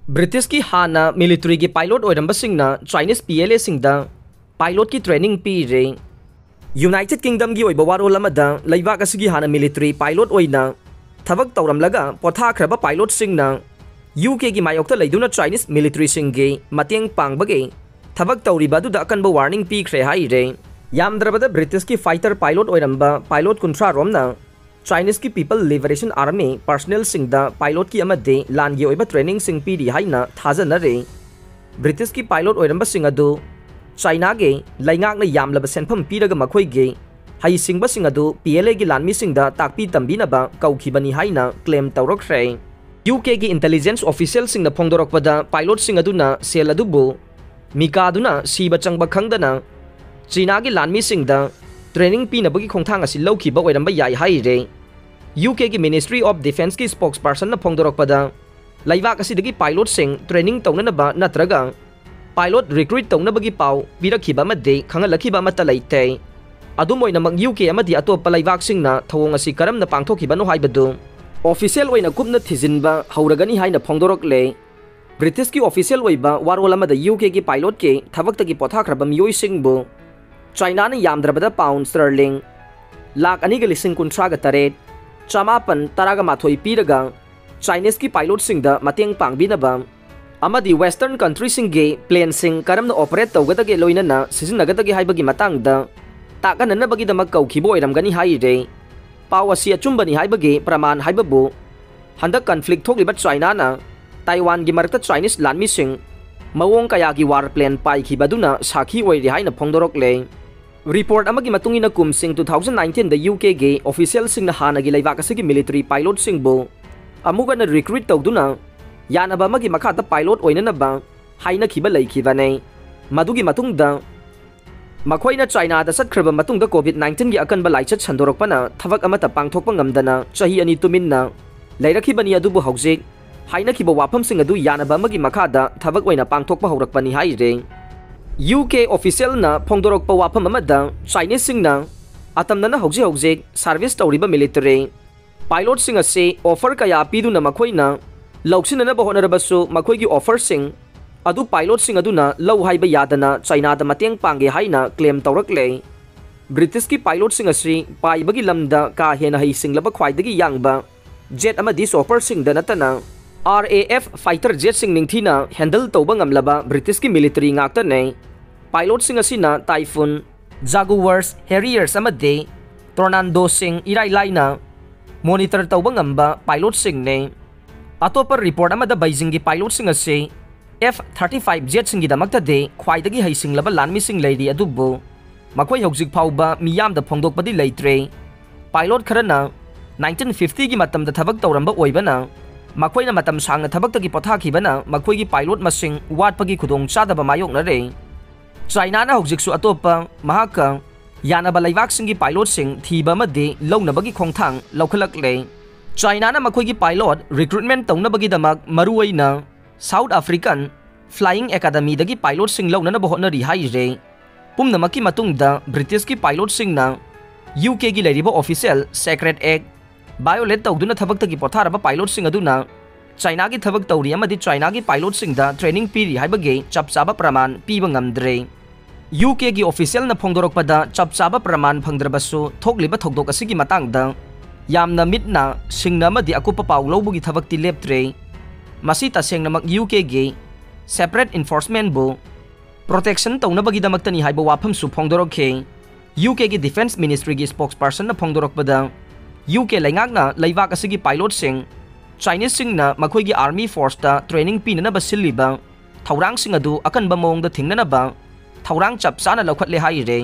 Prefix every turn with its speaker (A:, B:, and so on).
A: British की हाना military की पायलट ओइरंबसिंगना चाइनीज पीएलए सिंगदा पायलट की ट्रेनिंग पीरे। यूनाइटेड किंगडम की ओइबा वारोल अमदा लैबाक असगी हाना मिलिट्री पायलट ओइना थबक तौरमलगा पोथाख्रबा पायलट सिंगना यूके की मायोक्ता लैदुना चाइनीज मिलिट्री सिंगे मतेंग पांगबगे थबक तौरिबा दुदा अकनबा वार्निंग पीख्रे हाइरे। यामद्रबदा ब्रिटिश की फाइटर पायलट ओइरंबा पायलट कुंथ्रा रोमना चाइनीज की पीपल लिबरेशन आर्मी पर्सनल सिंगदा पायलट की अमदे लान की ओइबा ट्रेनिंग सिंग पीरी हाइना थाजनरे। ब्रिटिश की पायलट ओइरंबसिंग अदु चाइना के लैंगाकना यामलबा सेनफम पीरगा मखोइगे हई सिंगबसिंग अदु पीएलए की लानमी सिंगदा ताकपी तंबीनबा कौखिबनी हाइना क्लेम तौरखरे। यूके की इंटेलिजेंस ऑफिशियल सिंगना फोंदोरकपदा पायलट सिंग अदुना सेल अदुबु मिकादुना सीबा चंगबा खंगदना चीना की लानमी सिंगदा ट्रेनिंग पीनबगी खोंथांग असि लौखिबा ओइरंबा याइ हाइरे। यूके की मिनिस्ट्री ऑफ डिफेंस की स्पोक्सपर्सन न फोंदोरकपदा लैबाक असिदगी पायलट सिंग ट्रेनिंग तौननबा नत्रगा पायलट रिक्रूट तौनबगी पाउ पीरखिबा मदे खंगलखिबा मत लैते। अदुम ओइनमक यूके अमदि अतोप्पा लैबाक सिंगना थवोंग असि करमना पांगथोखिबनो हाइबदु ऑफिशियल ओइना कुपना थिजिनबा हौरगनी हाइना फोंदोरकले। ब्रिटिश की ऑफिशियल ओइबा वारोल अमदा यूके की पायलट के थबक्तगी पोथाख्रबा मियोइ सिंगबु चाइना ने यामद्रबदा पाउंड स्टर्लिंग $1,238,000 चमापन तरागा माथोई पीरगा चाइनीज की पायलट सिंगदा मतेंग पांगबीनबा अमदी वेस्टर्न कंट्री सिंगे प्लेन सिंग करमना ऑपरेट तौगदगे लोइनना सिजिनगदगे हाइबगी मतंगदा ताकननबगीदमक कौखिबो ओइरमगनी हाइरे। पाउ असि अचुंबनी हाइबगे प्रमाण हाइबबु हंदक कन्फ्लिक्ट थोकलिबा चाइना ना ताइवान की मरकता चाइनीज लानमी सिंग मवोंग कया की वार प्लेन पाइखिबदुना साखी ओइरे हाइना फोंदोरकले। रिपोर्ट अमगी मतुंगिना कुमसिंग 2019 द यूके के ऑफिशियल सिंगना हानागी लैबाकसगी मिलिट्री पायलट सिंगबो अमुगना रिक्रूट तौदुना यानबा अमगी मखादा पायलट ओइननबा हाइनखिबा लैखिबने। मदुगी मतुंगदा मखोइना चाइना दा सत्खरबा मतुंगदा कोविड-19 की अकनबा लाइचत छंदोरकपना थबक अमता पांगथोकपा ngамदना चाही अनि तुमिनना लैरखिबनी अदुबु हौजिक हाइनखिबा वाफमसिंग अदु यानबा अमगी मखादा थबक ओइना पांगथोकपा हौरकपनी हाइरे। यूके ऑफिशियल ना फोंदोरकपा वाफम अमदा चाइनीज सिंगना अतमनना हौजिक सर्विस तौरिबा मिलिट्री पायलट सिंग असे ऑफर कया पीदुना मखोइना लौसिननबा होनरबसु मखोइगी ऑफर सिंग अदु पायलट सिंग अदुना लौ हाइबा यादना चाइना दा मतेंग पांगे हाइना क्लेम तौरकले। ब्रिटिश की पायलट सिंग असि पाइबगी लमदा का हेना हई सिंगलबा ख्वाइदगी यांगबा जेट अमदी सोपर सिंग दा नतना RAF फाइटर जेट सिंग निंगथीना हैंडल तौबा ngamlaba ब्रिटिश की मिलिट्री ngakta पायलट सिंग असिना टाइफून जागुवर्स हैरियर्स अमदे टोर्नाडो सिंग इराई लाइना मॉनिटर तौबा ngamba पायलट सिंग ने। अतोपर रिपोर्ट अमदा बीजिंग की पायलट सिंग असे F-35 जेट सिंग गिदमक्तदे ख्वाइदगी हईसिंगलबा लानमी सिंग लैरी अदुबो मखोइ हौजिक फाउबा मियामदा फोंदोकपदि लैत्रे। पायलट खरना 1950 की मतमदा थबक तौरंबा ओइबना मखोइना मतम सांगना थबक्तगी पोथाखिबना मखोइगी पायलट मसिंग वाटपगी खुदोंग चादबा मायोकनरे। चाइना ना हौजिकसु अतोपा महाका यानबा लैबाक सिंगी पायलट सिंग थीबा मदे लौनबगी खोंथांग लौखलकले। चाइना ना मखोइगी पायलट रिक्रूटमेंट तौनबगीदमक मरुओइना साउथ अफ्रीकन फ्लाइंग एकेडमी दगी पायलट सिंग लौननबा होटनरी हाइरे। पुमनमकी मतुंगदा ब्रिटिश की पायलट सिंगना यूके की लैरिबा ऑफिशियल सेक्रेट एक्ट बायोलेट तौदुना थबक्तगी पोथारबा पायलट सिंग अदुना चाइना की थबक तौरी अमदि चाइना की पायलट सिंगदा ट्रेनिंग पीरी हाइबगे चपचाबा प्रमाण पीबा ngамद्रे। यूके की ऑफिशियल न फोंदोरकपदा चपचाबा प्रमाण फंगद्रबसु थोकलिबा थोकदोक असिगी मतंगदा यामना मिटना सिंगना अमदि अकुपा पाउ लौबुगी थबक्ति लेप्त्रे। मसी तसेंगनमक यूके गे सेपरेट इन्फोर्समेंट बु प्रोटेक्शन तौनबगीदमक्तनी हाइबा वाफमसु फोंदोरखे। यूके की डिफेंस मिनिस्ट्री की स्पोक्सपर्सन न फोंदोरकपदा यूके लैंगाकना लैबाक असिगी पायलट सिंग चाइनीज सिंगना मखोइगी आर्मी फोर्स ता ट्रेनिंग पीननबा सिल्लिबा थौरांग सिंग अदु अकनबा मोंगदा थिंगननबा थौरांग चपचाना लौखटले हाइरे।